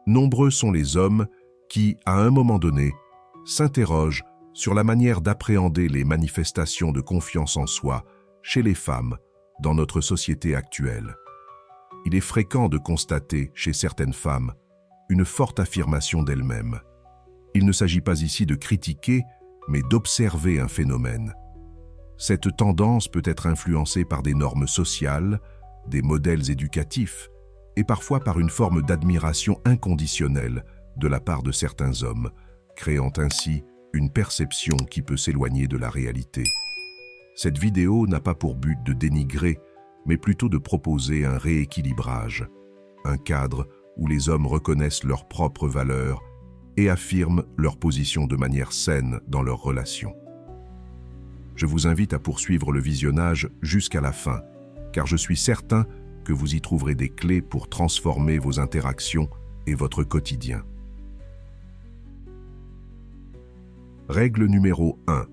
Nombreux sont les hommes qui, à un moment donné, s'interrogent sur la manière d'appréhender les manifestations de confiance en soi chez les femmes dans notre société actuelle. Il est fréquent de constater chez certaines femmes une forte affirmation d'elles-mêmes. Il ne s'agit pas ici de critiquer, mais d'observer un phénomène. Cette tendance peut être influencée par des normes sociales, des modèles éducatifs, et parfois par une forme d'admiration inconditionnelle de la part de certains hommes, créant ainsi une perception qui peut s'éloigner de la réalité. Cette vidéo n'a pas pour but de dénigrer, mais plutôt de proposer un rééquilibrage, un cadre où les hommes reconnaissent leurs propres valeurs et affirment leur position de manière saine dans leurs relations. Je vous invite à poursuivre le visionnage jusqu'à la fin, car je suis certain que vous y trouverez des clés pour transformer vos interactions et votre quotidien. Règle numéro 1.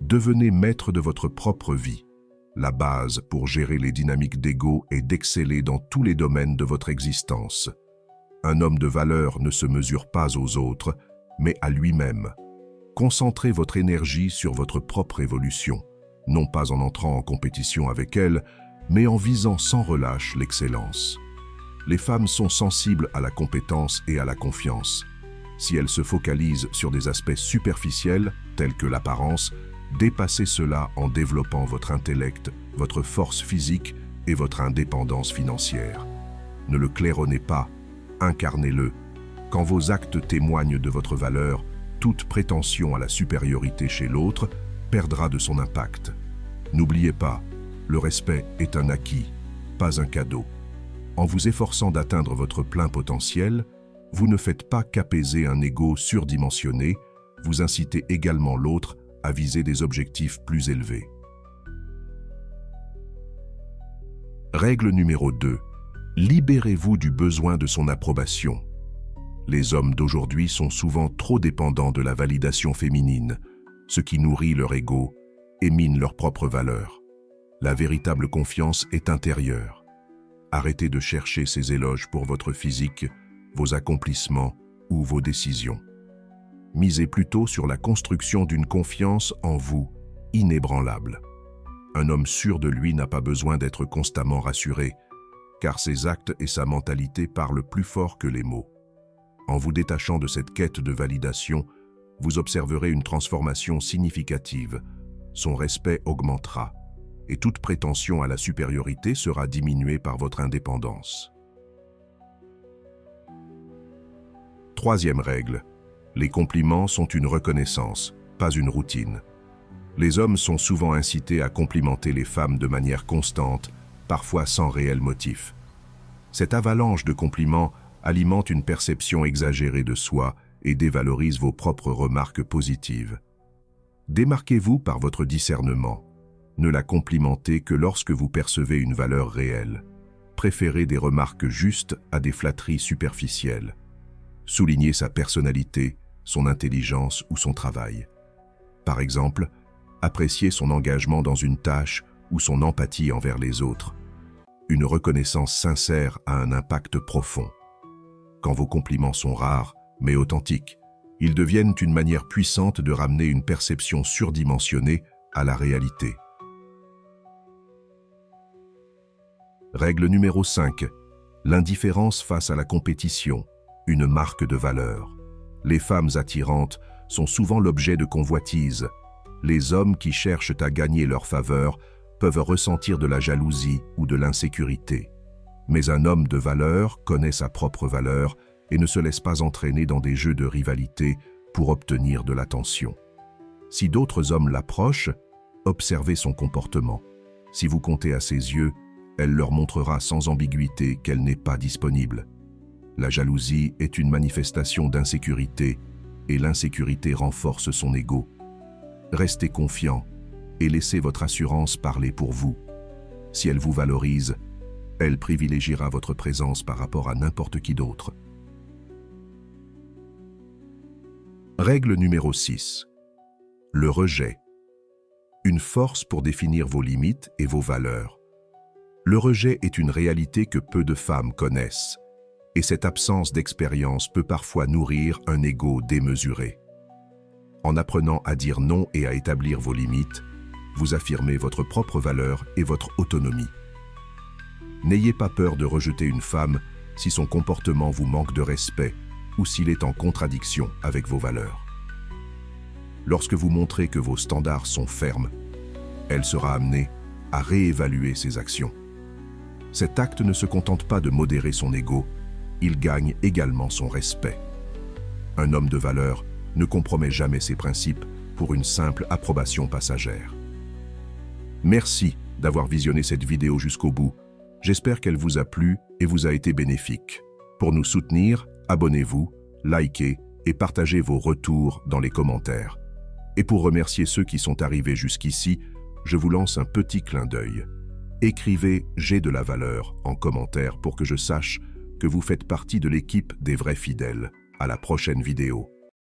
Devenez maître de votre propre vie. La base pour gérer les dynamiques d'ego est d'exceller dans tous les domaines de votre existence. Un homme de valeur ne se mesure pas aux autres, mais à lui-même. Concentrez votre énergie sur votre propre évolution, non pas en entrant en compétition avec elle, mais en visant sans relâche l'excellence. Les femmes sont sensibles à la compétence et à la confiance. Si elles se focalisent sur des aspects superficiels, tels que l'apparence, dépassez cela en développant votre intellect, votre force physique et votre indépendance financière. Ne le claironnez pas, incarnez-le. Quand vos actes témoignent de votre valeur, toute prétention à la supériorité chez l'autre perdra de son impact. N'oubliez pas, le respect est un acquis, pas un cadeau. En vous efforçant d'atteindre votre plein potentiel, vous ne faites pas qu'apaiser un ego surdimensionné, vous incitez également l'autre à viser des objectifs plus élevés. Règle numéro 2. Libérez-vous du besoin de son approbation. Les hommes d'aujourd'hui sont souvent trop dépendants de la validation féminine, ce qui nourrit leur ego et mine leur propre valeur. La véritable confiance est intérieure. Arrêtez de chercher ces éloges pour votre physique, vos accomplissements ou vos décisions. Misez plutôt sur la construction d'une confiance en vous, inébranlable. Un homme sûr de lui n'a pas besoin d'être constamment rassuré, car ses actes et sa mentalité parlent plus fort que les mots. En vous détachant de cette quête de validation, vous observerez une transformation significative. Son respect augmentera, et toute prétention à la supériorité sera diminuée par votre indépendance. Troisième règle. Les compliments sont une reconnaissance, pas une routine. Les hommes sont souvent incités à complimenter les femmes de manière constante, parfois sans réel motif. Cette avalanche de compliments alimente une perception exagérée de soi et dévalorise vos propres remarques positives. Démarquez-vous par votre discernement. Ne la complimentez que lorsque vous percevez une valeur réelle. Préférez des remarques justes à des flatteries superficielles. Soulignez sa personnalité, son intelligence ou son travail. Par exemple, appréciez son engagement dans une tâche ou son empathie envers les autres. Une reconnaissance sincère a un impact profond. Quand vos compliments sont rares, mais authentiques, ils deviennent une manière puissante de ramener une perception surdimensionnée à la réalité. Règle numéro 5. L'indifférence face à la compétition, une marque de valeur. Les femmes attirantes sont souvent l'objet de convoitises. Les hommes qui cherchent à gagner leur faveur peuvent ressentir de la jalousie ou de l'insécurité. Mais un homme de valeur connaît sa propre valeur et ne se laisse pas entraîner dans des jeux de rivalité pour obtenir de l'attention. Si d'autres hommes l'approchent, observez son comportement. Si vous comptez à ses yeux, elle leur montrera sans ambiguïté qu'elle n'est pas disponible. La jalousie est une manifestation d'insécurité et l'insécurité renforce son ego. Restez confiant et laissez votre assurance parler pour vous. Si elle vous valorise, elle privilégiera votre présence par rapport à n'importe qui d'autre. Règle numéro 6. Le rejet. Une force pour définir vos limites et vos valeurs. Le rejet est une réalité que peu de femmes connaissent. Et cette absence d'expérience peut parfois nourrir un ego démesuré. En apprenant à dire non et à établir vos limites, vous affirmez votre propre valeur et votre autonomie. N'ayez pas peur de rejeter une femme si son comportement vous manque de respect ou s'il est en contradiction avec vos valeurs. Lorsque vous montrez que vos standards sont fermes, elle sera amenée à réévaluer ses actions. Cet acte ne se contente pas de modérer son ego, il gagne également son respect. Un homme de valeur ne compromet jamais ses principes pour une simple approbation passagère. Merci d'avoir visionné cette vidéo jusqu'au bout. J'espère qu'elle vous a plu et vous a été bénéfique. Pour nous soutenir, abonnez-vous, likez et partagez vos retours dans les commentaires. Et pour remercier ceux qui sont arrivés jusqu'ici, je vous lance un petit clin d'œil. Écrivez « J'ai de la valeur » en commentaire pour que je sache que vous faites partie de l'équipe des vrais fidèles. À la prochaine vidéo.